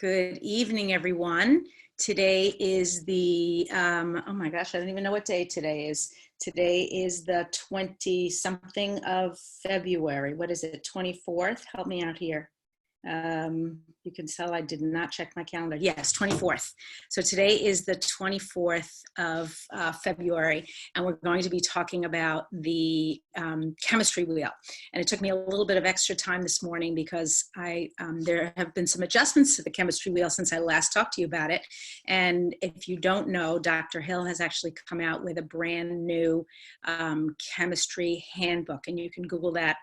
Good evening, everyone. Today is the, oh my gosh, I don't even know what day today is. Today is the 20-something of February. What is it, 24th? Help me out here. You can tell I did not check my calendar. Yes, 24th. So today is the 24th of February, and we're going to be talking about the chemistry wheel. And it took me a little bit of extra time this morning because there have been some adjustments to the chemistry wheel since I last talked to you about it. And if you don't know, Dr. Hill has actually come out with a brand new chemistry handbook, and you can Google that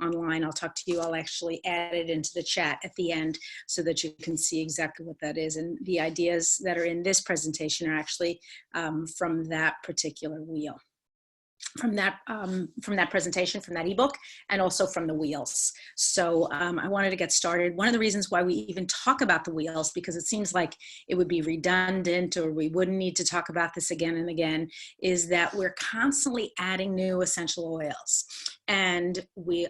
online. I'll talk to you. I'll actually add it into the chat at the end so that you can see exactly what that is. And the ideas that are in this presentation are actually from that particular wheel, from that presentation, from that ebook, and also from the wheels. So I wanted to get started. One of the reasons why we even talk about the wheels, because it seems like it would be redundant or we wouldn't need to talk about this again and again, is that we're constantly adding new essential oils. And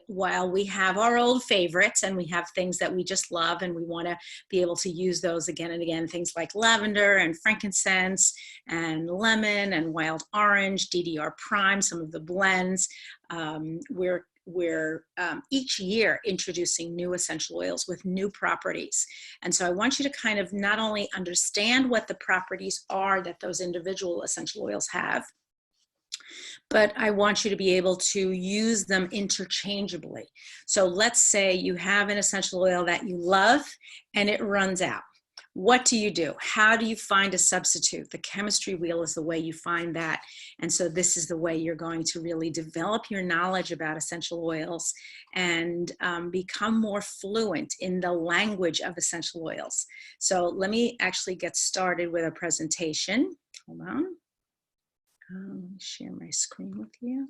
while we have our old favorites and we have things that we just love and we want to be able to use those again and again, things like lavender and frankincense and lemon and wild orange, DDR prime, some of the blends, we're each year introducing new essential oils with new properties. And so I want you to kind of not only understand what the properties are that those individual essential oils have, but I want you to be able to use them interchangeably. So let's say you have an essential oil that you love and it runs out. What do? How do you find a substitute? The chemistry wheel is the way you find that. And so this is the way you're going to really develop your knowledge about essential oils and become more fluent in the language of essential oils. So let me actually get started with a presentation. Hold on. Let me share my screen with you.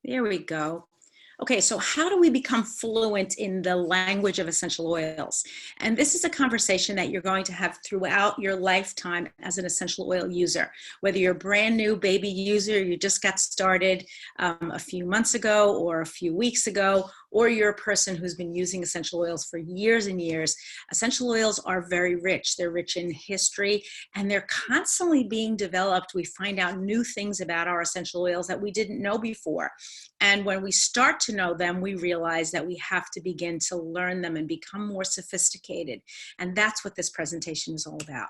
There we go. Okay, so how do we become fluent in the language of essential oils? And this is a conversation that you're going to have throughout your lifetime as an essential oil user. Whether you're a brand new baby user, you just got started a few months ago or a few weeks ago, or you're a person who's been using essential oils for years and years, essential oils are very rich. They're rich in history, and they're constantly being developed. We find out new things about our essential oils that we didn't know before. And when we start to know them, we realize that we have to begin to learn them and become more sophisticated. And that's what this presentation is all about.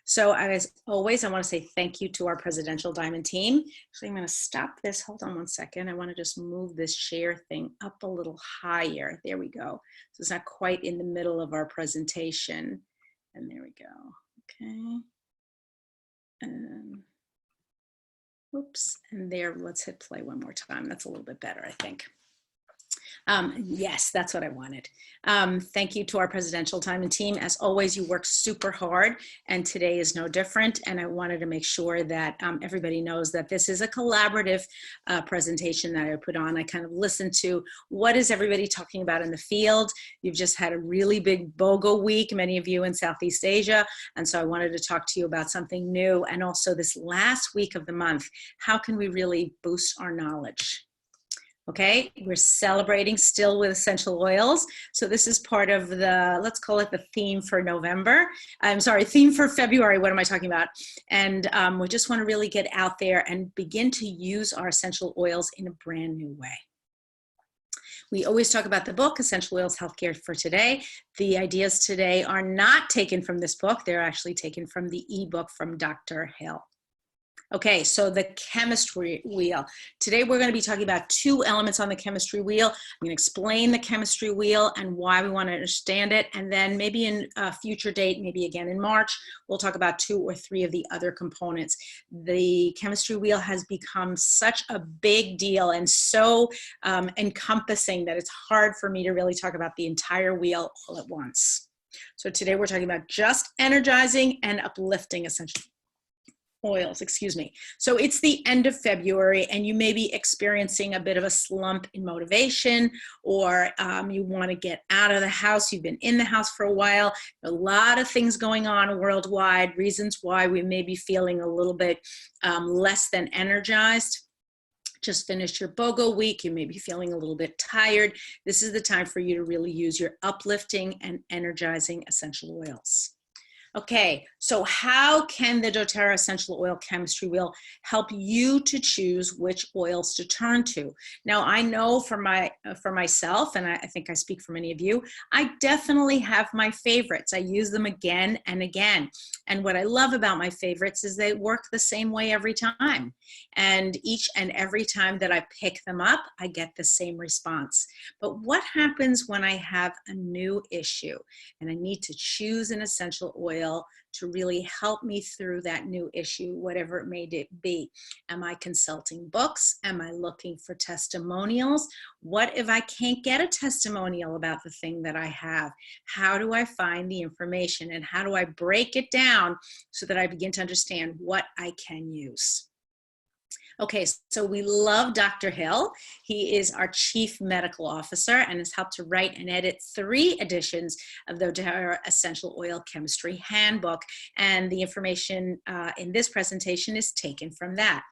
So as always, I want to say thank you to our Presidential Diamond team. Actually, I'm going to stop this. Hold on one second. I want to just move this share thing up a little higher. There we go. So it's not quite in the middle of our presentation. And there we go. Okay. And whoops. And there, let's hit play one more time. That's a little bit better, I think. Yes, that's what I wanted. Thank you to our Presidential Diamond team. As always, you work super hard, and today is no different. And I wanted to make sure that everybody knows that this is a collaborative presentation that I put on. I kind of listened to what is everybody talking about in the field. You've just had a really big BOGO week, many of you in Southeast Asia. And so I wanted to talk to you about something new. And also this last week of the month, how can we really boost our knowledge? Okay, we're celebrating still with essential oils. So this is part of the, let's call it the theme for November. I'm sorry, theme for February. What am I talking about? And we just want to really get out there and begin to use our essential oils in a brand new way. We always talk about the book, Essential Oils Healthcare for Today. The ideas today are not taken from this book. They're actually taken from the ebook from Dr. Hill. Okay, so the chemistry wheel. Today we're going to be talking about two elements on the chemistry wheel. I'm going to explain the chemistry wheel and why we want to understand it. And then maybe in a future date, maybe again in March, we'll talk about 2 or 3 of the other components. The chemistry wheel has become such a big deal and so encompassing that it's hard for me to really talk about the entire wheel all at once. So today we're talking about just energizing and uplifting essential oils, excuse me. So it's the end of February and you may be experiencing a bit of a slump in motivation, or you want to get out of the house. You've been in the house for a while. A lot of things going on worldwide, reasons why we may be feeling a little bit less than energized. Just finished your BOGO week. You may be feeling a little bit tired. This is the time for you to really use your uplifting and energizing essential oils. Okay, so how can the doTERRA Essential Oil Chemistry Wheel help you to choose which oils to turn to? Now, I know for myself, and I think I speak for many of you, I definitely have my favorites. I use them again and again. And what I love about my favorites is they work the same way every time. And each and every time that I pick them up, I get the same response. But what happens when I have a new issue and I need to choose an essential oil to really help me through that new issue, whatever it may be? Am I consulting books? Am I looking for testimonials? What if I can't get a testimonial about the thing that I have? How do I find the information, and how do I break it down so that I begin to understand what I can use? Okay, so we love Dr. Hill. He is our Chief Medical Officer and has helped to write and edit 3 editions of the doTERRA Essential Oil Chemistry Handbook. And the information in this presentation is taken from that.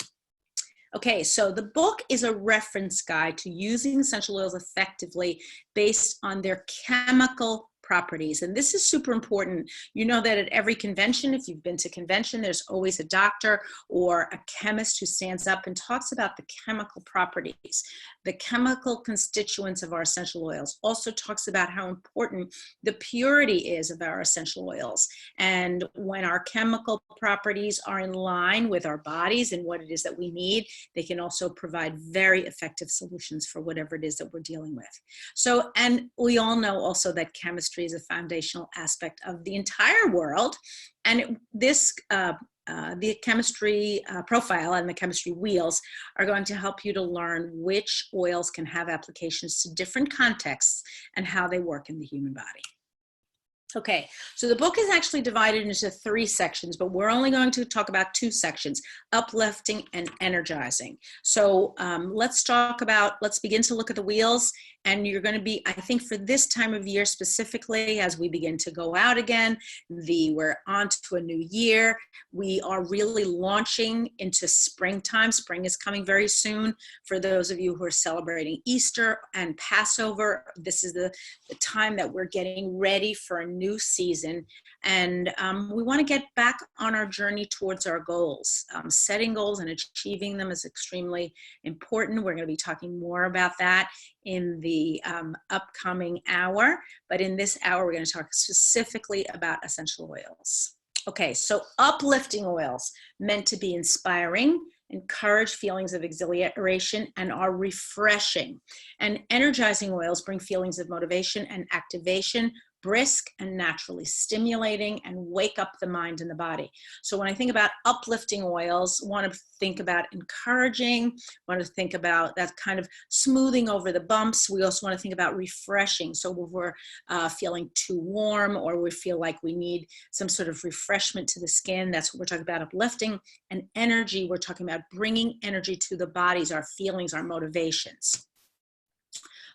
Okay, so the book is a reference guide to using essential oils effectively based on their chemical properties. And this is super important. You know that at every convention, if you've been to convention, there's always a doctor or a chemist who stands up and talks about the chemical properties, the chemical constituents of our essential oils. Also talks about how important the purity is of our essential oils. And when our chemical properties are in line with our bodies and what it is that we need, they can also provide very effective solutions for whatever it is that we're dealing with. So, and we all know also that chemistry is a foundational aspect of the entire world. And the chemistry profile and the chemistry wheels are going to help you to learn which oils can have applications to different contexts and how they work in the human body. Okay, so the book is actually divided into 3 sections, but we're only going to talk about 2 sections, uplifting and energizing. So let's begin to look at the wheels. And you're going to be, I think for this time of year specifically, as we begin to go out again, we're on to a new year. We are really launching into springtime. Spring is coming very soon. For those of you who are celebrating Easter and Passover, this is the time that we're getting ready for a new season. And we want to get back on our journey towards our goals. Setting goals and achieving them is extremely important. We're going to be talking more about that in the upcoming hour, but in this hour, we're going to talk specifically about essential oils. Okay, so uplifting oils meant to be inspiring, encourage feelings of exhilaration, and are refreshing. And energizing oils bring feelings of motivation and activation, brisk and naturally stimulating, and wake up the mind and the body. So when I think about uplifting oils, I want to think about encouraging, want to think about that kind of smoothing over the bumps. We also want to think about refreshing. So if we're feeling too warm or we feel like we need some sort of refreshment to the skin, that's what we're talking about uplifting. And energy, we're talking about bringing energy to the bodies, our feelings, our motivations.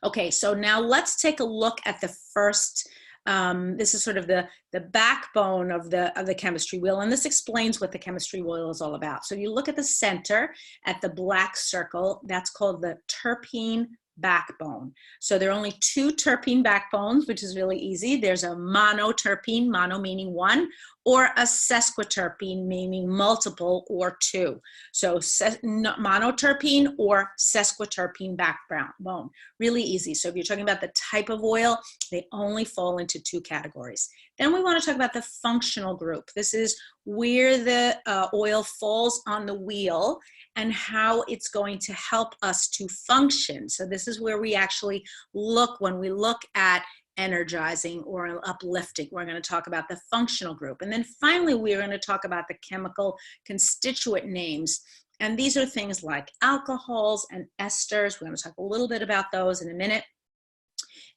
Okay, so now let's take a look at the first. This is sort of the backbone of the chemistry wheel, and this explains what the chemistry wheel is all about. So you look at the center, at the black circle, that's called the terpene backbone. So there are only 2 terpene backbones, which is really easy. There's a monoterpene, mono meaning 1, or a sesquiterpene meaning multiple or 2. So monoterpene or sesquiterpene backbone, really easy. So if you're talking about the type of oil, they only fall into 2 categories. Then we want to talk about the functional group. This is where the oil falls on the wheel and how it's going to help us to function. So this is where we actually look when we look at energizing or uplifting. We're going to talk about the functional group. And then finally, we're going to talk about the chemical constituent names. And these are things like alcohols and esters. We're going to talk a little bit about those in a minute.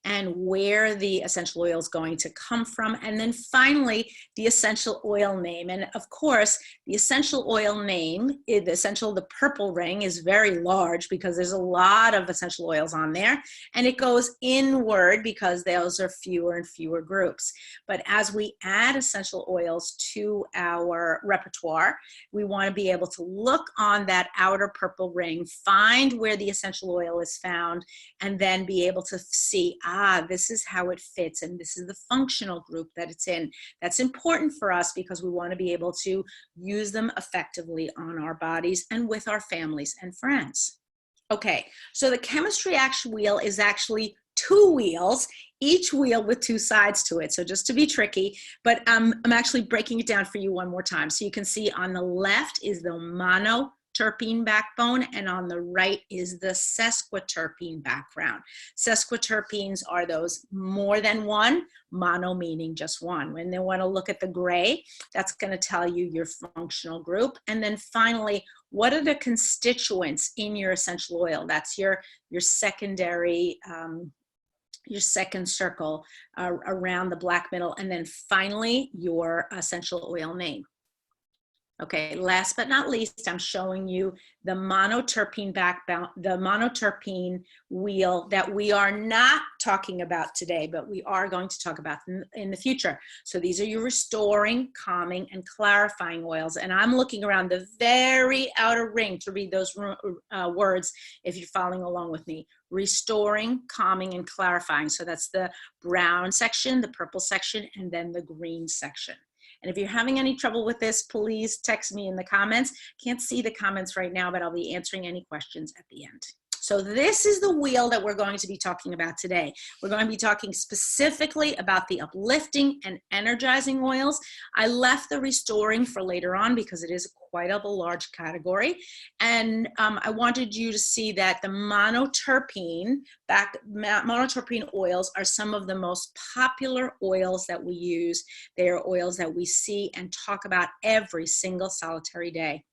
and where the essential oil is going to come from. And then finally, the essential oil name. And of course, the essential oil name, the purple ring is very large because there's a lot of essential oils on there. And it goes inward because those are fewer and fewer groups. But as we add essential oils to our repertoire, we want to be able to look on that outer purple ring, find where the essential oil is found, and then be able to see, this is how it fits, and this is the functional group that it's in. That's important for us because we want to be able to use them effectively on our bodies and with our families and friends. Okay, so the chemistry action wheel is actually 2 wheels, each wheel with 2 sides to it. So just to be tricky, but I'm actually breaking it down for you one more time. So you can see on the left is the monoterpene backbone, and on the right is the sesquiterpene background. Sesquiterpenes are those more than one, mono meaning just one. When they want to look at the gray, that's going to tell you your functional group. And then finally, what are the constituents in your essential oil? That's your secondary, your second circle around the black middle. And then finally, your essential oil name. Okay, last but not least, I'm showing you the monoterpene backbone, the monoterpene wheel that we are not talking about today, but we are going to talk about in the future. So these are your restoring, calming, and clarifying oils. And I'm looking around the very outer ring to read those words if you're following along with me. Restoring, calming, and clarifying. So that's the brown section, the purple section, and then the green section. And if you're having any trouble with this, please text me in the comments. Can't see the comments right now, but I'll be answering any questions at the end. So this is the wheel that we're going to be talking about today. We're going to be talking specifically about the uplifting and energizing oils. I left the restoring for later on because it is quite a large category. And I wanted you to see that the monoterpene oils are some of the most popular oils that we use. They are oils that we see and talk about every single solitary day.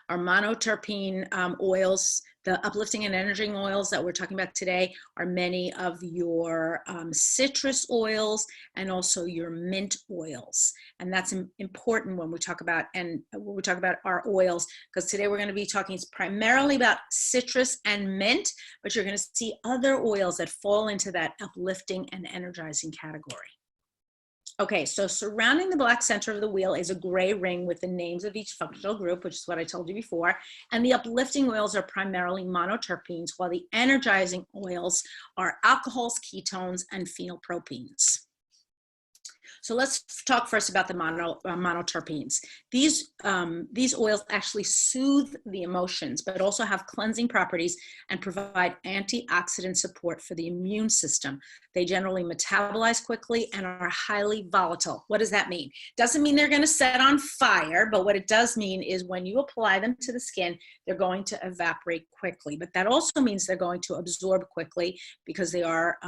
Our monoterpene oils, the uplifting and energizing oils that we're talking about today, are many of your citrus oils and also your mint oils. And that's important when we talk about our oils, because today we're going to be talking primarily about citrus and mint, but you're going to see other oils that fall into that uplifting and energizing category. Okay, so surrounding the black center of the wheel is a gray ring with the names of each functional group, which is what I told you before. And the uplifting oils are primarily monoterpenes, while the energizing oils are alcohols, ketones, and phenylpropenes. So let's talk first about the monoterpenes. These oils actually soothe the emotions, but also have cleansing properties and provide antioxidant support for the immune system. They generally metabolize quickly and are highly volatile. What does that mean? Doesn't mean they're going to set on fire, but what it does mean is when you apply them to the skin, they're going to evaporate quickly. But that also means they're going to absorb quickly because they are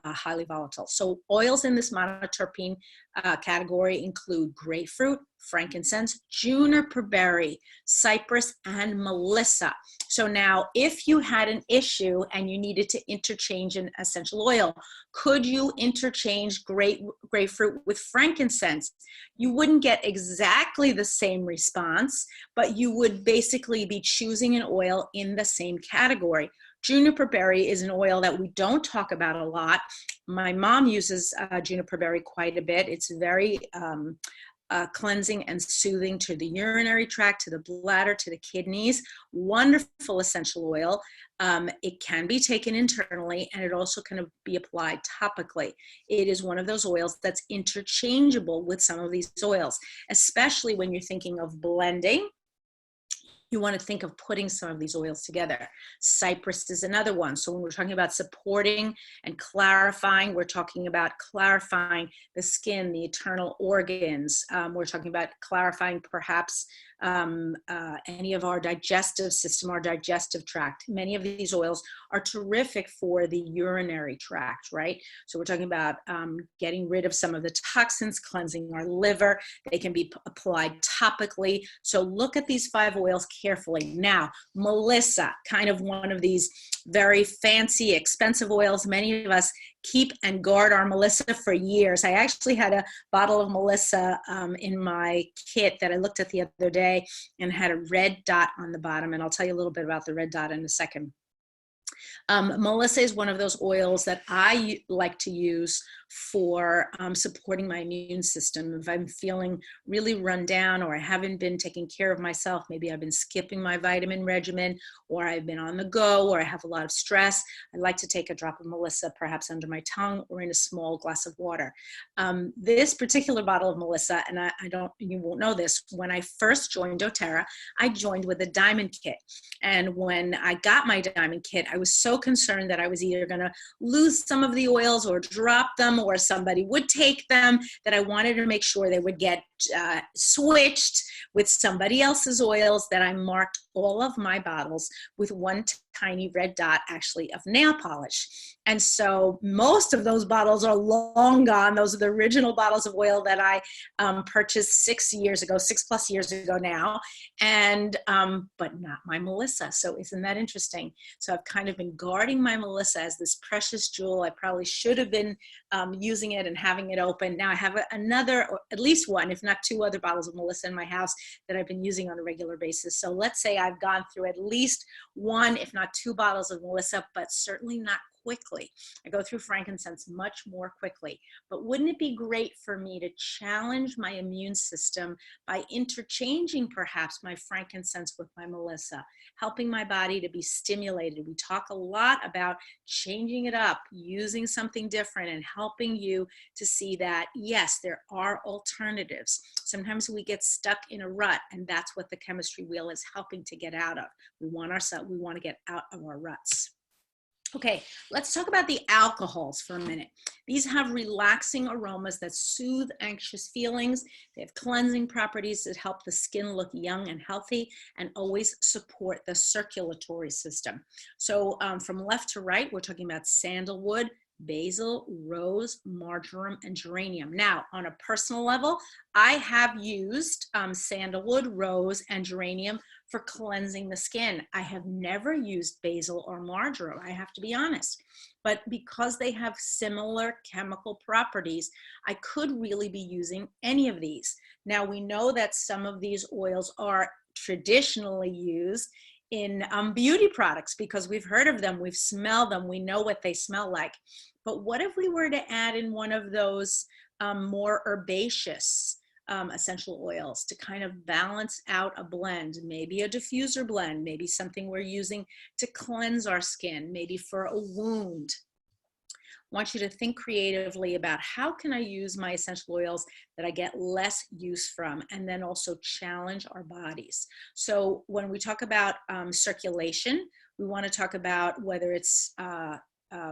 highly volatile. So oils in this monoterpene category include grapefruit, frankincense, juniper berry, cypress, and melissa. So now, if you had an issue and you needed to interchange an essential oil, could you interchange grapefruit with frankincense? You wouldn't get exactly the same response, but you would basically be choosing an oil in the same category. Juniper berry is an oil that we don't talk about a lot. My mom uses juniper berry quite a bit. It's very cleansing and soothing to the urinary tract, to the bladder, to the kidneys. Wonderful essential oil. It can be taken internally, and it also can be applied topically. It is one of those oils that's interchangeable with some of these oils, especially when you're thinking of blending. You want to think of putting some of these oils together. Cypress is another one. So when we're talking about supporting and clarifying, we're talking about clarifying the skin, the internal organs. We're talking about clarifying perhaps any of our digestive system, our digestive tract. Many of these oils are terrific for the urinary tract, right? So we're talking about getting rid of some of the toxins, cleansing our liver. They can be applied topically. So look at these 5 oils. carefully. Now, Melissa, kind of one of these very fancy, expensive oils. Many of us keep and guard our Melissa for years. I actually had a bottle of Melissa in my kit that I looked at the other day and had a red dot on the bottom. And I'll tell you a little bit about the red dot in a second. Melissa is one of those oils that I like to use for supporting my immune system. If I'm feeling really run down, or I haven't been taking care of myself, maybe I've been skipping my vitamin regimen, or I've been on the go, or I have a lot of stress, I like to take a drop of Melissa, perhaps under my tongue or in a small glass of water. This particular bottle of Melissa, and you won't know this, when I first joined Doterra, I joined with a diamond kit. And when I got my diamond kit, I was so concerned that I was either going to lose some of the oils or drop them, or somebody would take them, that I wanted to make sure they would get switched with somebody else's oils, that I marked all of my bottles with one tiny red dot, actually, of nail polish. And so most of those bottles are long gone. Those are the original bottles of oil that I purchased 6 plus years ago now, and but not my Melissa. So isn't that interesting? So I've kind of been guarding my Melissa as this precious jewel. I probably should have been using it and having it open. Now I have another, or at least one, if not two other bottles of Melissa in my house that I've been using on a regular basis. So let's say I've gone through at least one, if not two bottles of Melissa, but certainly not quickly. I go through frankincense much more quickly. But wouldn't it be great for me to challenge my immune system by interchanging perhaps my frankincense with my Melissa, helping my body to be stimulated? We talk a lot about changing it up, using something different, and helping you to see that, yes, there are alternatives. Sometimes we get stuck in a rut, and that's what the chemistry wheel is helping to get out of. We want to get out of our ruts. Okay, let's talk about the alcohols for a minute. These have relaxing aromas that soothe anxious feelings. They have cleansing properties that help the skin look young and healthy, and always support the circulatory system. So from left to right, we're talking about sandalwood, basil, rose, marjoram, and geranium. Now, on a personal level, I have used sandalwood, rose, and geranium for cleansing the skin. I have never used basil or marjoram, I have to be honest. But because they have similar chemical properties, I could really be using any of these. Now, we know that some of these oils are traditionally used in beauty products because we've heard of them, we've smelled them, we know what they smell like. But what if we were to add in one of those more herbaceous essential oils to kind of balance out a blend, maybe a diffuser blend, maybe something we're using to cleanse our skin, maybe for a wound? I want you to think creatively about how can I use my essential oils that I get less use from, and then also challenge our bodies. So when we talk about circulation, we want to talk about whether it's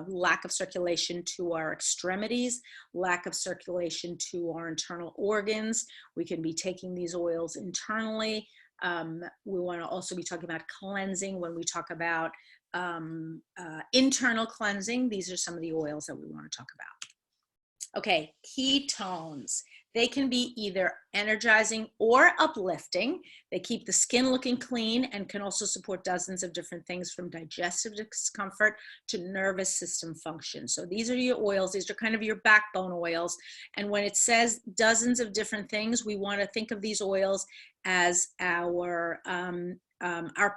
lack of circulation to our extremities, lack of circulation to our internal organs. We can be taking these oils internally. We want to also be talking about cleansing when we talk about internal cleansing. These are some of the oils that we want to talk about. Okay, ketones. They can be either energizing or uplifting. They keep the skin looking clean and can also support dozens of different things, from digestive discomfort to nervous system function. So these are your oils. These are kind of your backbone oils. And when it says dozens of different things, we want to think of these oils as our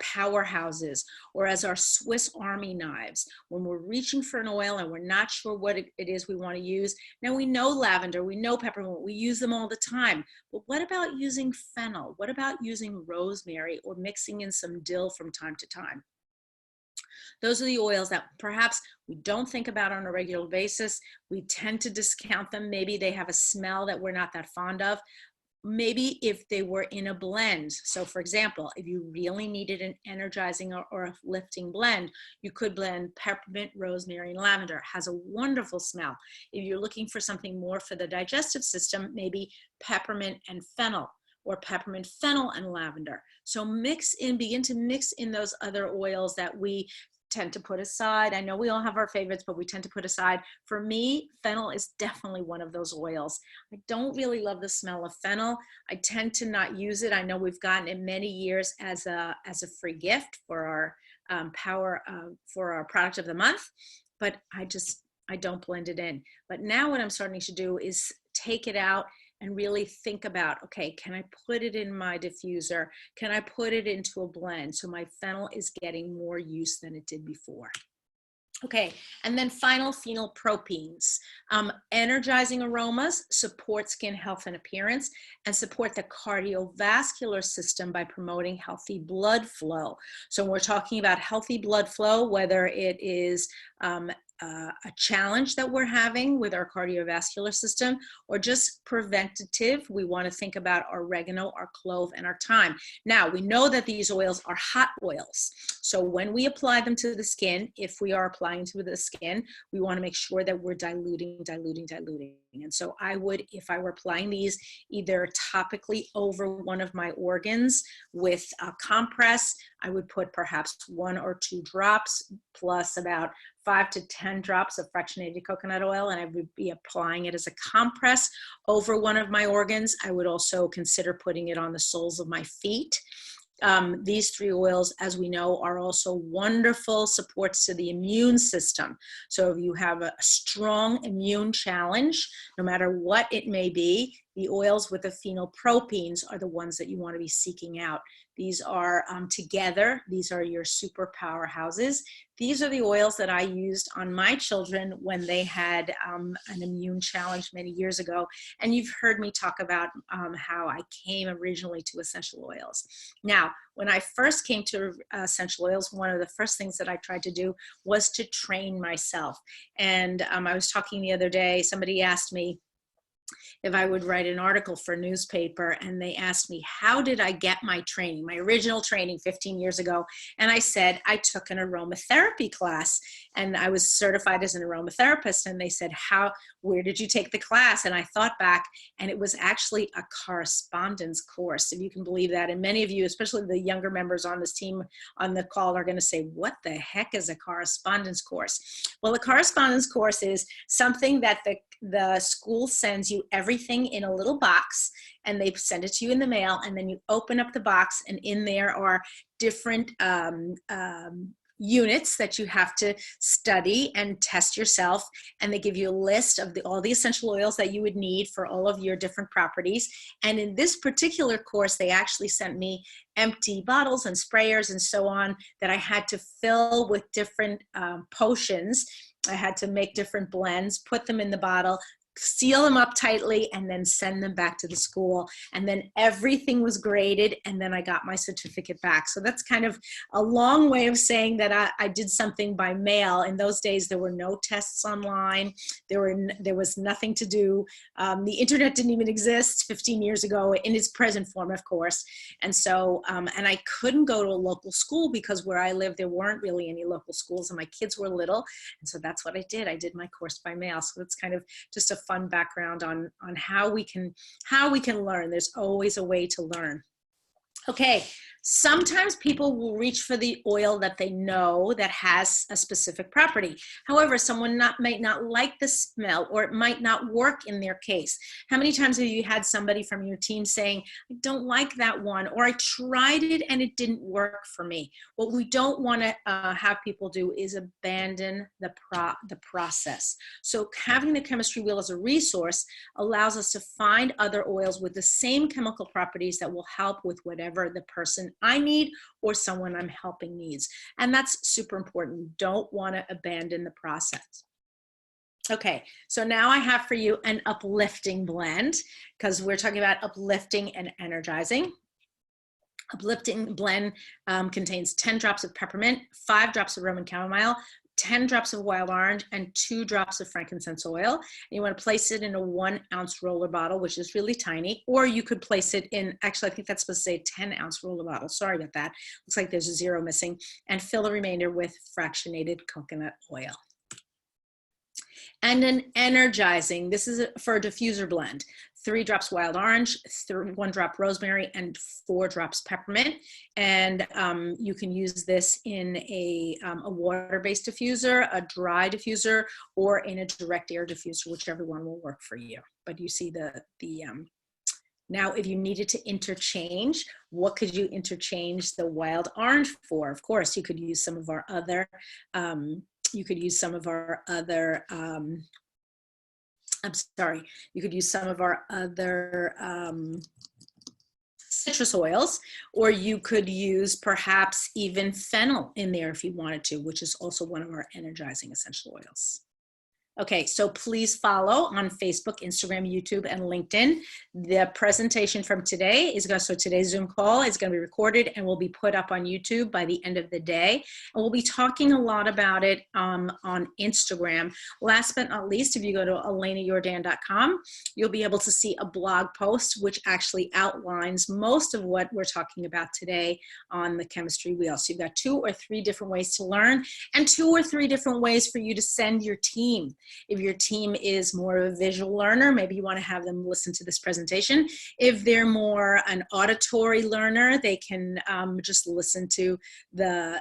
powerhouses, or as our Swiss Army knives. When we're reaching for an oil and we're not sure what it is we want to use. Now, we know lavender, we know peppermint, we use them all the time. But what about using fennel? What about using rosemary, or mixing in some dill from time to time? Those are the oils that perhaps we don't think about on a regular basis. We tend to discount them. Maybe they have a smell that we're not that fond of. Maybe if they were in a blend. So for example, if you really needed an energizing or a lifting blend, you could blend peppermint, rosemary, and lavender. It has a wonderful smell. If you're looking for something more for the digestive system, maybe peppermint and fennel, or peppermint, fennel, and lavender. So begin to mix in those other oils that we tend to put aside. I know we all have our favorites, but we tend to put aside. For me, fennel is definitely one of those oils. I don't really love the smell of fennel. I tend to not use it. I know we've gotten it many years as a free gift for our for our product of the month, but I don't blend it in. But now what I'm starting to do is take it out and really think about, okay, can I put it in my diffuser? Can I put it into a blend? So my fennel is getting more use than it did before. Okay, and then final, phenylpropenes. Energizing aromas support skin health and appearance and support the cardiovascular system by promoting healthy blood flow. So we're talking about healthy blood flow, whether it is a challenge that we're having with our cardiovascular system or just preventative. We want to think about our oregano, our clove, and our thyme. Now, we know that these oils are hot oils. So when we apply them to the skin, if we are applying to the skin, we want to make sure that we're diluting. And so I would, if I were applying these, either topically over one of my organs with a compress, I would put perhaps 1 or 2 drops plus about 5 to 10 drops of fractionated coconut oil, and I would be applying it as a compress over one of my organs. I would also consider putting it on the soles of my feet. These 3 oils, as we know, are also wonderful supports to the immune system. So if you have a strong immune challenge, no matter what it may be, the oils with the phenylpropenes are the ones that you want to be seeking out. These are together, these are your super powerhouses. These are the oils that I used on my children when they had an immune challenge many years ago. And you've heard me talk about how I came originally to essential oils. Now, when I first came to essential oils, one of the first things that I tried to do was to train myself. And I was talking the other day, somebody asked me if I would write an article for a newspaper, and they asked me, how did I get my training, my original training 15 years ago? And I said, I took an aromatherapy class and I was certified as an aromatherapist. And they said, where did you take the class? And I thought back, and it was actually a correspondence course, if you can believe that. And many of you, especially the younger members on this team on the call, are going to say, what the heck is a correspondence course? Well, a correspondence course is something that the school sends you everything in a little box, and they send it to you in the mail, and then you open up the box, and in there are different units that you have to study and test yourself, and they give you a list of all the essential oils that you would need for all of your different properties. And in this particular course, they actually sent me empty bottles and sprayers and so on that I had to fill with different potions. I had to make different blends, put them in the bottle, seal them up tightly, and then send them back to the school. And then everything was graded, and then I got my certificate back. So that's kind of a long way of saying that I did something by mail. In those days, there were no tests online. There was nothing to do. The internet didn't even exist 15 years ago in its present form, of course. And so, and I couldn't go to a local school because where I lived, there weren't really any local schools, and my kids were little. And so that's what I did. I did my course by mail. So it's kind of just a fun background on how we can learn. There's always a way to learn. Okay, sometimes people will reach for the oil that they know that has a specific property. However, someone might not like the smell, or it might not work in their case. How many times have you had somebody from your team saying, I don't like that one, or I tried it and it didn't work for me? What we don't want to have people do is abandon the process. So having the chemistry wheel as a resource allows us to find other oils with the same chemical properties that will help with whatever the person I need or someone I'm helping needs. And that's super important. You don't want to abandon the process. Okay, so now I have for you an uplifting blend, because we're talking about uplifting and energizing. Uplifting blend contains 10 drops of peppermint, 5 drops of Roman chamomile, 10 drops of wild orange, and 2 drops of frankincense oil. And you want to place it in a 1-ounce roller bottle, which is really tiny, or you could place it in, actually, I think that's supposed to say 10-ounce roller bottle. Sorry about that. Looks like there's a 0 missing. And fill the remainder with fractionated coconut oil. And then energizing, this is for a diffuser blend. 3 drops wild orange, 1 drop rosemary, and 4 drops peppermint. And you can use this in a water-based diffuser, a dry diffuser, or in a direct air diffuser, whichever one will work for you. But you see now, if you needed to interchange, what could you interchange the wild orange for? Of course, you could use some of our other, you could use some of our other citrus oils, or you could use perhaps even fennel in there if you wanted to, which is also one of our energizing essential oils. Okay, so please follow on Facebook, Instagram, YouTube, and LinkedIn. The presentation from today is going to, so today's Zoom call is going to be recorded and will be put up on YouTube by the end of the day. And we'll be talking a lot about it on Instagram. Last but not least, if you go to elenayordan.com, you'll be able to see a blog post which actually outlines most of what we're talking about today on the chemistry wheel. So you've got 2 or 3 different ways to learn and 2 or 3 different ways for you to send your team. If your team is more of a visual learner, maybe you want to have them listen to this presentation. If they're more an auditory learner, they can just listen to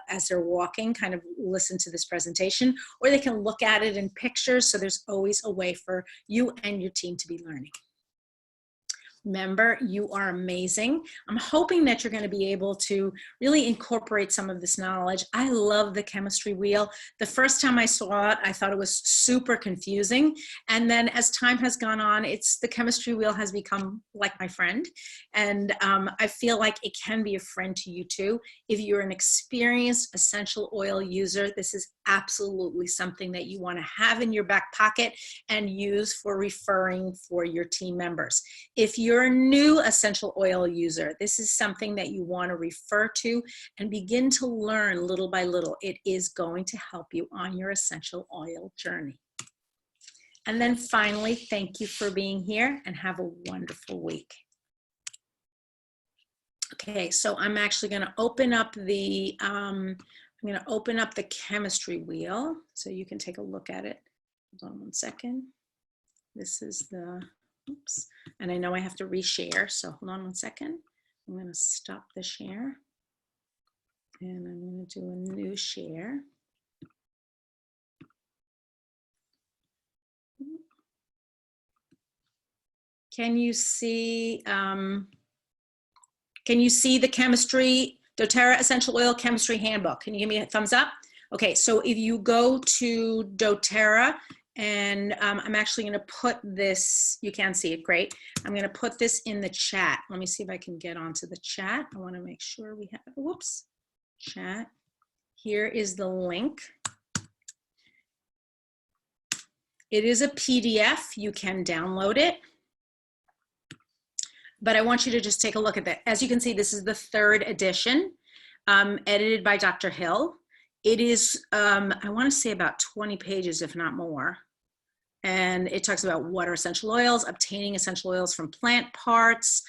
as they're walking, kind of listen to this presentation, or they can look at it in pictures. So there's always a way for you and your team to be learning. Remember, you are amazing. I'm hoping that you're going to be able to really incorporate some of this knowledge. I love the chemistry wheel. The first time I saw it, I thought it was super confusing. And then as time has gone on, the chemistry wheel has become like my friend. And I feel like it can be a friend to you too. If you're an experienced essential oil user, this is absolutely something that you want to have in your back pocket and use for referring for your team members. If you're a new essential oil user, this is something that you want to refer to and begin to learn little by little. It is going to help you on your essential oil journey. And then finally, thank you for being here and have a wonderful week. Okay, so I'm actually going to open up the chemistry wheel so you can take a look at it. Hold on one second. This is the, oops, and I know I have to reshare, so hold on one second. I'm going to stop the share and I'm going to do a new share. Can you see the chemistry, doTERRA Essential Oil Chemistry Handbook? Can you give me a thumbs up? Okay, so if you go to doTERRA, and I'm actually going to put this, you can see it, great. I'm going to put this in the chat. Let me see if I can get onto the chat. I want to make sure we have, whoops, chat. Here is the link. It is a PDF. You can download it. But I want you to just take a look at that. As you can see, this is the 3rd edition, edited by Dr. Hill. It is, I want to say about 20 pages, if not more. And it talks about what are essential oils, obtaining essential oils from plant parts,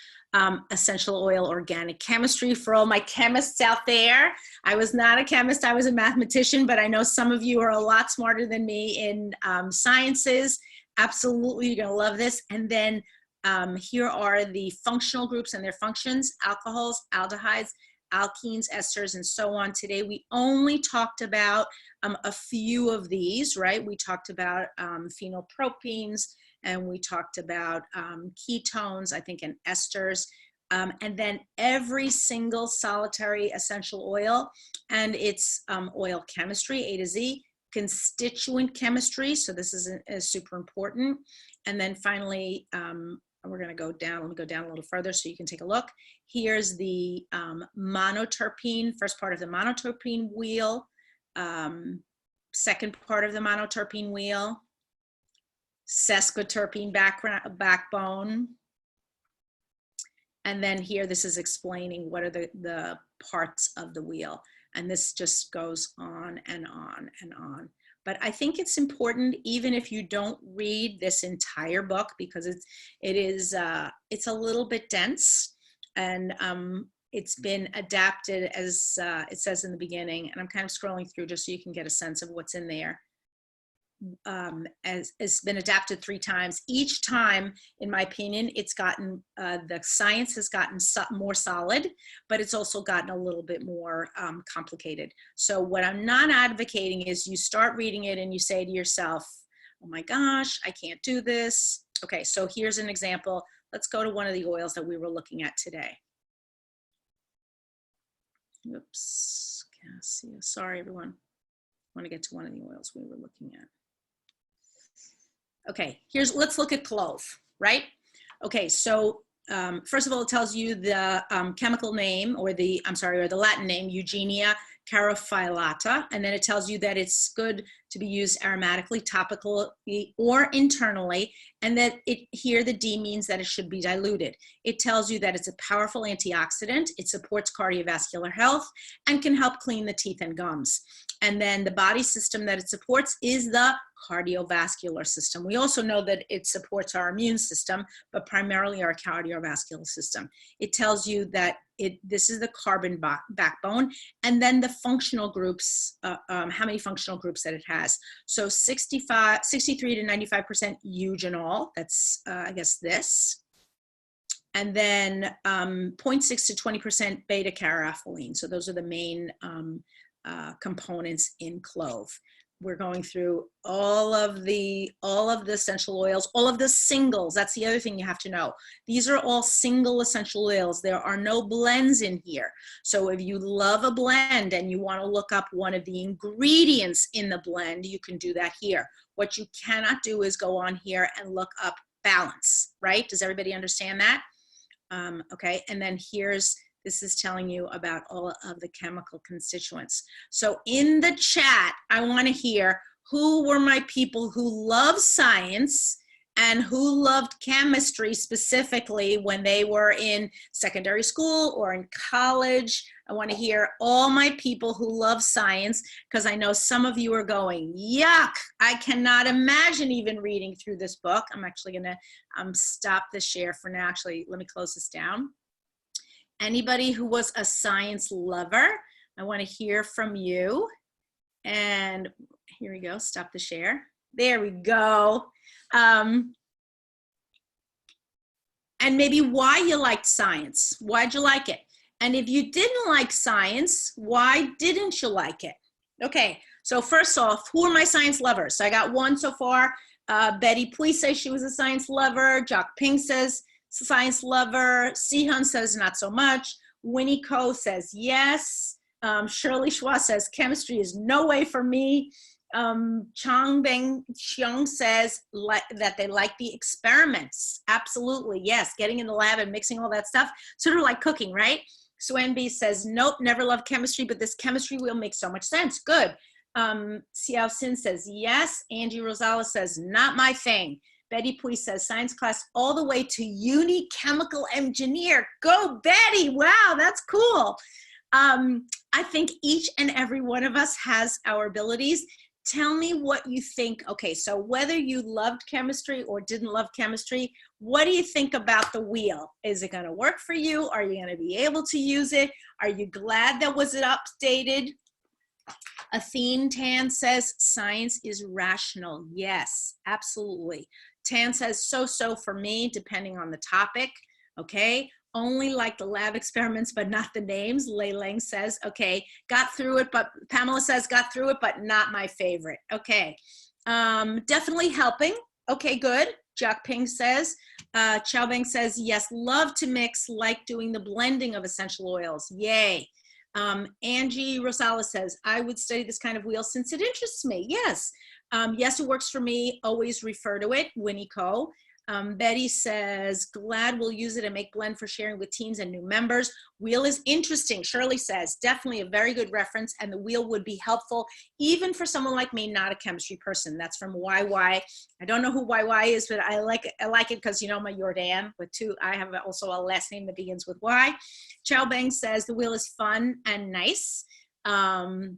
essential oil organic chemistry for all my chemists out there. I was not a chemist, I was a mathematician, but I know some of you are a lot smarter than me in sciences. Absolutely, you're gonna love this. And then here are the functional groups and their functions: alcohols, aldehydes, alkenes, esters, and so on. Today we only talked about a few of these, right? We talked about phenylpropenes, and we talked about ketones, I think, and esters, and then every single solitary essential oil and its oil chemistry, A to Z, constituent chemistry, so this is super important. And then finally, we're going to go down. Let me go down a little further so you can take a look. Here's the monoterpene, first part of the monoterpene wheel, second part of the monoterpene wheel, sesquiterpene backbone. And then here, this is explaining what are the parts of the wheel. And this just goes on and on and on. But I think it's important, even if you don't read this entire book, because it's a little bit dense, and it's been adapted, as it says in the beginning. And I'm kind of scrolling through just so you can get a sense of what's in there. has been adapted 3 times. Each time, in my opinion, it's gotten, the science has gotten more solid, but it's also gotten a little bit more complicated. So what I'm not advocating is you start reading it and you say to yourself, oh my gosh, I can't do this. Okay, so here's an example. Let's go to one of the oils that we were looking at today. Oops, cassia. Sorry, everyone. I want to get to one of the oils we were looking at. Okay, let's look at clove, right? Okay, so first of all, it tells you the chemical name, or the Latin name, Eugenia carophyllata, and then it tells you that it's good to be used aromatically, topically, or internally, and that here the D means that it should be diluted. It tells you that it's a powerful antioxidant, it supports cardiovascular health, and can help clean the teeth and gums. And then the body system that it supports is the cardiovascular system. We also know that it supports our immune system, but primarily our cardiovascular system. It tells you that this is the carbon backbone, and then the functional groups, how many functional groups that it has. So 63 to 95% eugenol, that's I guess this. And then 0.6 to 20% beta carotene. So those are the main components in clove. We're going through all of the essential oils, all of the singles. That's the other thing you have to know. These are all single essential oils. There are no blends in here. So if you love a blend and you want to look up one of the ingredients in the blend, you can do that here. What you cannot do is go on here and look up balance, right? Does everybody understand that? Okay, and then this is telling you about all of the chemical constituents. So in the chat, I want to hear who were my people who love science and who loved chemistry specifically when they were in secondary school or in college. I want to hear all my people who love science, because I know some of you are going, yuck, I cannot imagine even reading through this book. I'm actually going to stop the share for now. Actually, let me close this down. Anybody who was a science lover, I want to hear from you. And here we go, stop the share. There we go. And maybe why you liked science. Why'd you like it? And if you didn't like science, why didn't you like it? Okay, so first off, who are my science lovers? So I got one so far. Betty Pui says she was a science lover. Jock Ping says science lover. Sihun says not so much. Winnie Ko says yes. Shirley Schwa says chemistry is no way for me. Chang Beng Xiong says that they like the experiments. Absolutely, yes. Getting in the lab and mixing all that stuff, sort of like cooking, right? Suen B says, nope, never loved chemistry, but this chemistry wheel makes so much sense. Good. Xiao Sin says yes. Angie Rosales says, not my thing. Betty Pui says, science class all the way to uni chemical engineer. Go, Betty. Wow, that's cool. I think each and every one of us has our abilities. Tell me what you think. Okay, so whether you loved chemistry or didn't love chemistry, what do you think about the wheel? Is it going to work for you? Are you going to be able to use it? Are you glad that was it updated? Athene Tan says science is rational. Yes, absolutely. Tan says so for me, depending on the topic. Okay. Only like the lab experiments, but not the names. Lei Lang says, okay, got through it, but Pamela says got through it, but not my favorite. Okay, definitely helping. Okay, good. Jack Ping says, Chao Beng says, yes, love to mix, like doing the blending of essential oils. Yay. Angie Rosales says, I would study this kind of wheel since it interests me. Yes. Yes, it works for me. Always refer to it. Winnie Ko. Betty says, glad we'll use it and make blend for sharing with teams and new members. Wheel is interesting. Shirley says, definitely a very good reference, and the wheel would be helpful even for someone like me, not a chemistry person. That's from YY. I don't know who YY is, but I like it because, you know, my Jordan with two. I have also a last name that begins with Y. Chao Beng says, the wheel is fun and nice. Love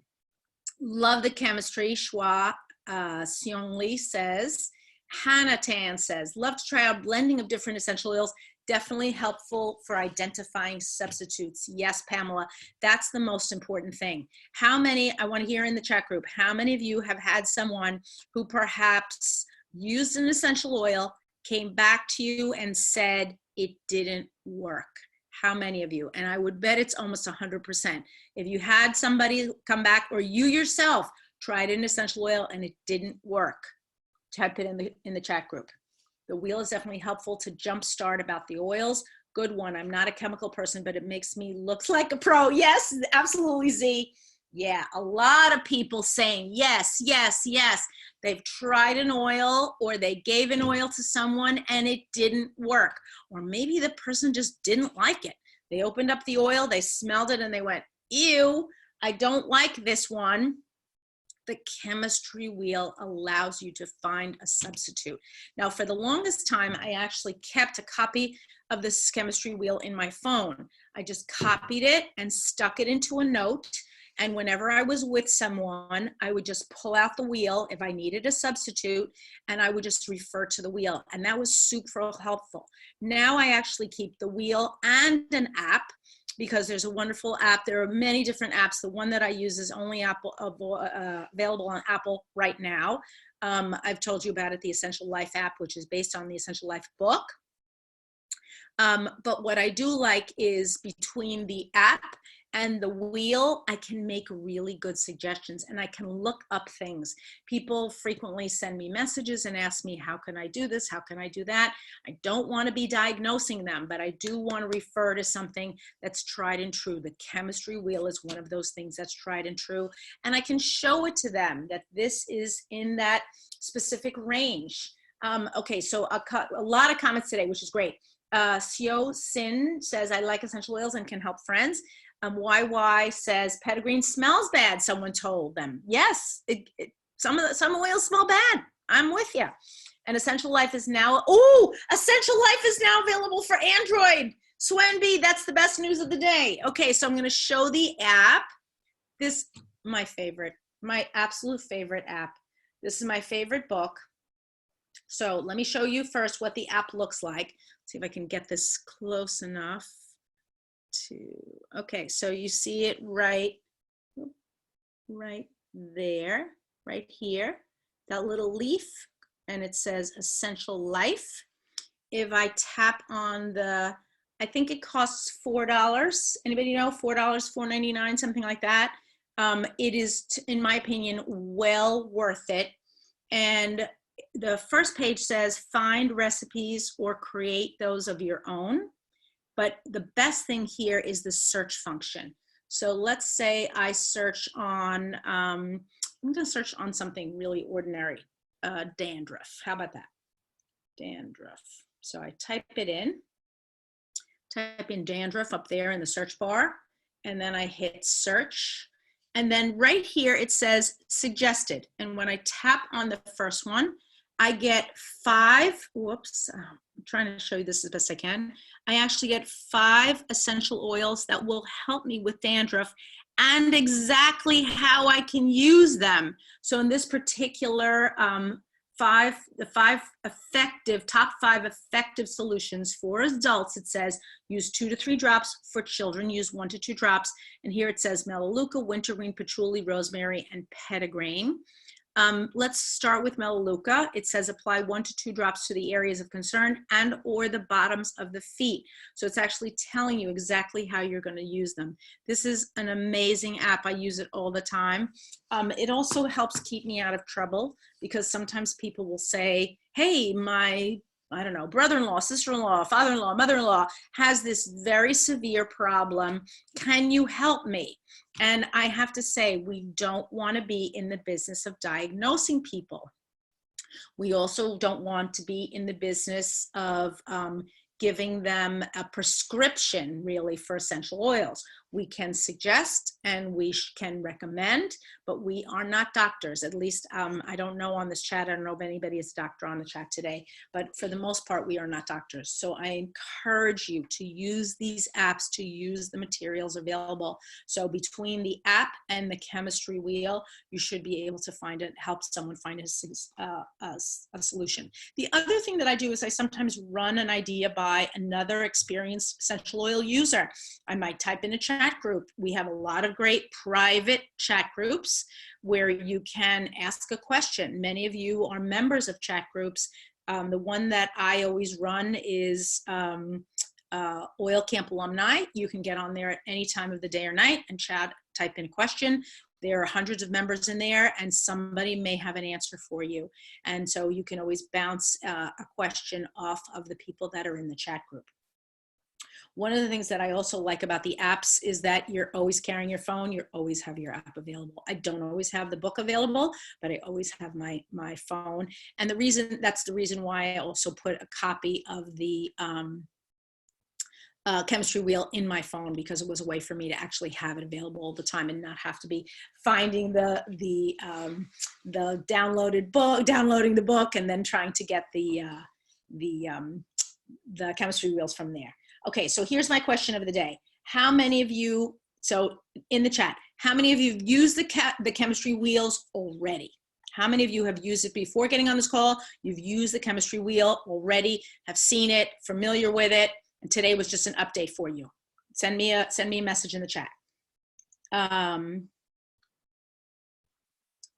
the chemistry. Shua Seong Lee says, Hannah Tan says, love to try out blending of different essential oils. Definitely helpful for identifying substitutes. Yes, Pamela, that's the most important thing. How many, I want to hear in the chat group, how many of you have had someone who perhaps used an essential oil, came back to you and said it didn't work? How many of you? And I would bet it's almost 100%. If you had somebody come back, or you yourself tried an essential oil and it didn't work, type it in the chat group. The wheel is definitely helpful to jumpstart about the oils. Good one. I'm not a chemical person, but it makes me look like a pro. Yes, absolutely, Z. Yeah, a lot of people saying yes, yes, yes. They've tried an oil, or they gave an oil to someone and it didn't work. Or maybe the person just didn't like it. They opened up the oil, they smelled it, and they went, ew, I don't like this one. The chemistry wheel allows you to find a substitute. Now, for the longest time, I actually kept a copy of this chemistry wheel in my phone. I just copied it and stuck it into a note. And whenever I was with someone, I would just pull out the wheel if I needed a substitute, and I would just refer to the wheel. And that was super helpful. Now I actually keep the wheel and an app, because there's a wonderful app. There are many different apps. The one that I use is only available on Apple right now. I've told you about it, the Essential Life app, which is based on the Essential Life book. But what I do like is between the app and the wheel, I can make really good suggestions, and I can look up things. People frequently send me messages and ask me, how can I do this? How can I do that? I don't want to be diagnosing them, but I do want to refer to something that's tried and true. The chemistry wheel is one of those things that's tried and true. And I can show it to them that this is in that specific range. Okay, so a lot of comments today, which is great. Seo Sin says, I like essential oils and can help friends. YY says, Petitgreen smells bad, someone told them. Yes, some oils smell bad. I'm with you. And Essential Life is now, Essential Life is now available for Android. Swenby, that's the best news of the day. Okay, so I'm going to show the app. This, my favorite, my absolute favorite app. This is my favorite book. So let me show you first what the app looks like. See if I can get this close enough to, okay, so you see it right there, right here, that little leaf, and it says Essential Life. If I tap on the, I think it costs $4. Anybody know? $4, $4.99, something like that. It is, in my opinion, well worth it. And the first page says find recipes or create those of your own. But the best thing here is the search function. So let's say I search on, I'm going to search on something really ordinary, dandruff. How about that? Dandruff. So I type it in, type in dandruff up there in the search bar, and then I hit search. And then right here it says suggested. And when I tap on the first one, I get 5, whoops, I'm trying to show you this as best I can. I actually get 5 essential oils that will help me with dandruff and exactly how I can use them. So in this particular the top 5 effective solutions for adults, it says use 2 to 3 drops. For children, use 1 to 2 drops. And here it says melaleuca, wintergreen, patchouli, rosemary, and petitgreen. Let's start with melaleuca. It says apply 1 to 2 drops to the areas of concern and or the bottoms of the feet. So it's actually telling you exactly how you're going to use them. This is an amazing app. I use it all the time. It also helps keep me out of trouble, because sometimes people will say, hey, my, I don't know, brother-in-law, sister-in-law, father-in-law, mother-in-law has this very severe problem. Can you help me? And I have to say, we don't want to be in the business of diagnosing people. We also don't want to be in the business of giving them a prescription, really, for essential oils. We can suggest and we can recommend, but we are not doctors. At least I don't know on this chat. I don't know if anybody is a doctor on the chat today, but for the most part, we are not doctors. So I encourage you to use these apps, to use the materials available. So between the app and the chemistry wheel, you should be able to find it, help someone find a solution. The other thing that I do is I sometimes run an idea by another experienced essential oil user. I might type in a chat group. We have a lot of great private chat groups where you can ask a question. Many of you are members of chat groups. The one that I always run is Oil Camp Alumni. You can get on there at any time of the day or night and chat, type in a question. There are hundreds of members in there and somebody may have an answer for you. And so you can always bounce a question off of the people that are in the chat group. One of the things that I also like about the apps is that you're always carrying your phone. You always have your app available. I don't always have the book available, but I always have my phone. And that's the reason why I also put a copy of the chemistry wheel in my phone, because it was a way for me to actually have it available all the time and not have to be finding the downloading the book and then trying to get the chemistry wheels from there. Okay, so here's my question of the day. How many of you, so in the chat, how many of you have used the chemistry wheels already? How many of you have used it before getting on this call? You've used the chemistry wheel already, have seen it, familiar with it, and today was just an update for you. Send me a message in the chat. And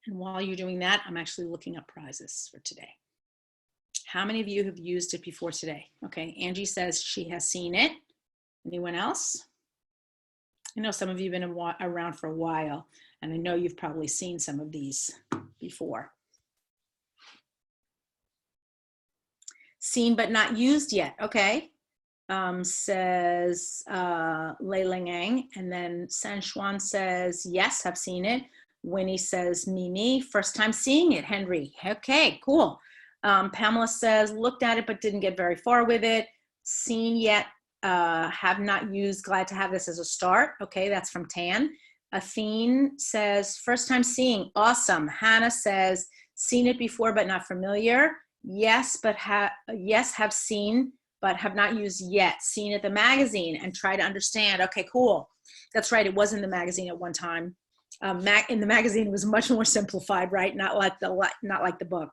while you're doing that, I'm actually looking up prizes for today. How many of you have used it before today? Okay, Angie says she has seen it. Anyone else? I know some of you have been around for a while, and I know you've probably seen some of these before. Seen but not used yet, okay. Says Lei Ling Ang, and then San Xuan says, yes, I've seen it. Winnie says, me, first time seeing it, Henry. Okay, cool. Pamela says, looked at it, but didn't get very far with it. Seen yet, have not used, glad to have this as a start. Okay, that's from Tan. Athene says, first time seeing, awesome. Hannah says, seen it before, but not familiar. Yes, but have seen, but have not used yet. Seen at the magazine and try to understand. Okay, cool. That's right, it was in the magazine at one time. In the magazine, it was much more simplified, right? Not like the book.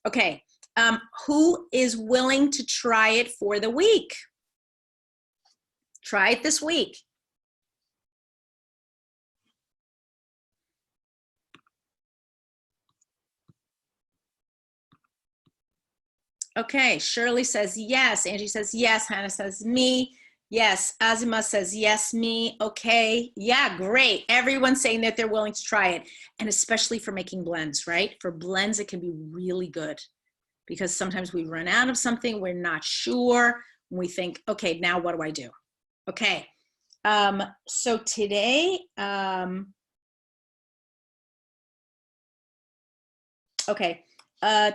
Okay, who is willing to try it for the week? Try it this week. Okay, Shirley says yes. Angie says yes. Hannah says me. Yes. Azima says yes, me. Okay. Yeah, great. Everyone's saying that they're willing to try it. And especially for making blends, right? For blends, it can be really good because sometimes we run out of something. We're not sure. We think, okay, now what do I do? Okay. So today, okay.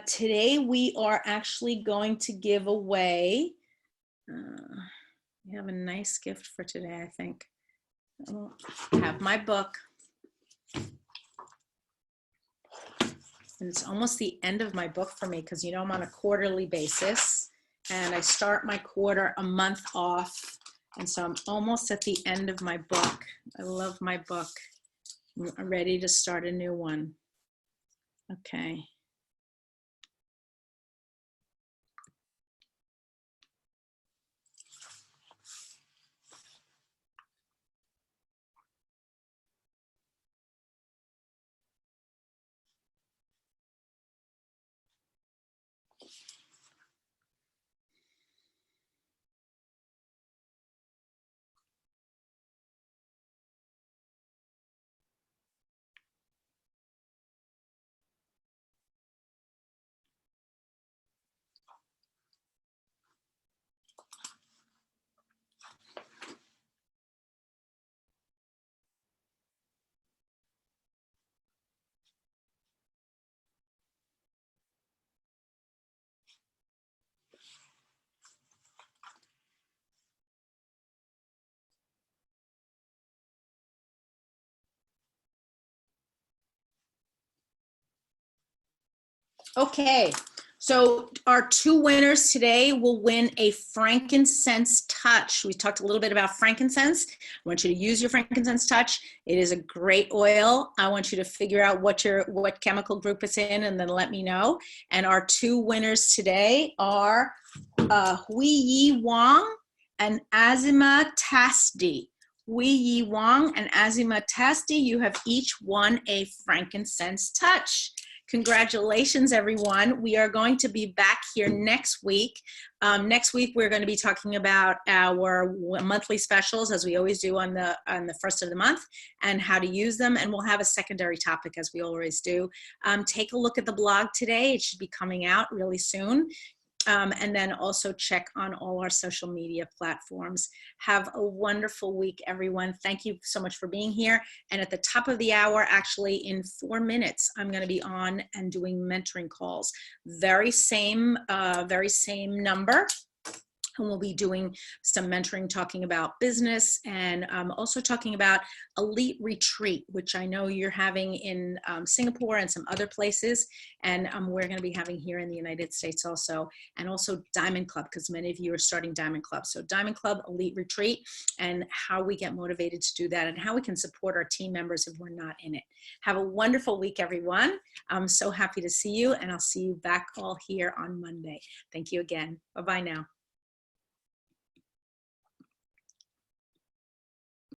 Today we are actually going to give away, we have a nice gift for today, I think. I'll have my book. And it's almost the end of my book for me because, you know, I'm on a quarterly basis and I start my quarter a month off. And so I'm almost at the end of my book. I love my book. I'm ready to start a new one. Okay. Okay, so our two winners today will win a frankincense touch. We talked a little bit about frankincense. I want you to use your frankincense touch. It is a great oil. I want you to figure out what chemical group it's in and then let me know. And our two winners today are Hui Yi Wang and Azima Tasdi. Hui Yi Wang and Azima Tasdi, you have each won a frankincense touch. Congratulations, everyone. We are going to be back here next week. Next week, we're going to be talking about our monthly specials, as we always do on the first of the month, and how to use them. And we'll have a secondary topic, as we always do. Take a look at the blog today. It should be coming out really soon. And then also check on all our social media platforms. Have a wonderful week, everyone. Thank you so much for being here. And at the top of the hour, actually in 4 minutes, I'm going to be on and doing mentoring calls. Very same number. And we'll be doing some mentoring, talking about business, and also talking about Elite Retreat, which I know you're having in Singapore and some other places. And we're going to be having here in the United States also. And also Diamond Club, because many of you are starting Diamond Club. So Diamond Club, Elite Retreat, and how we get motivated to do that and how we can support our team members if we're not in it. Have a wonderful week, everyone. I'm so happy to see you, and I'll see you back all here on Monday. Thank you again. Bye-bye now.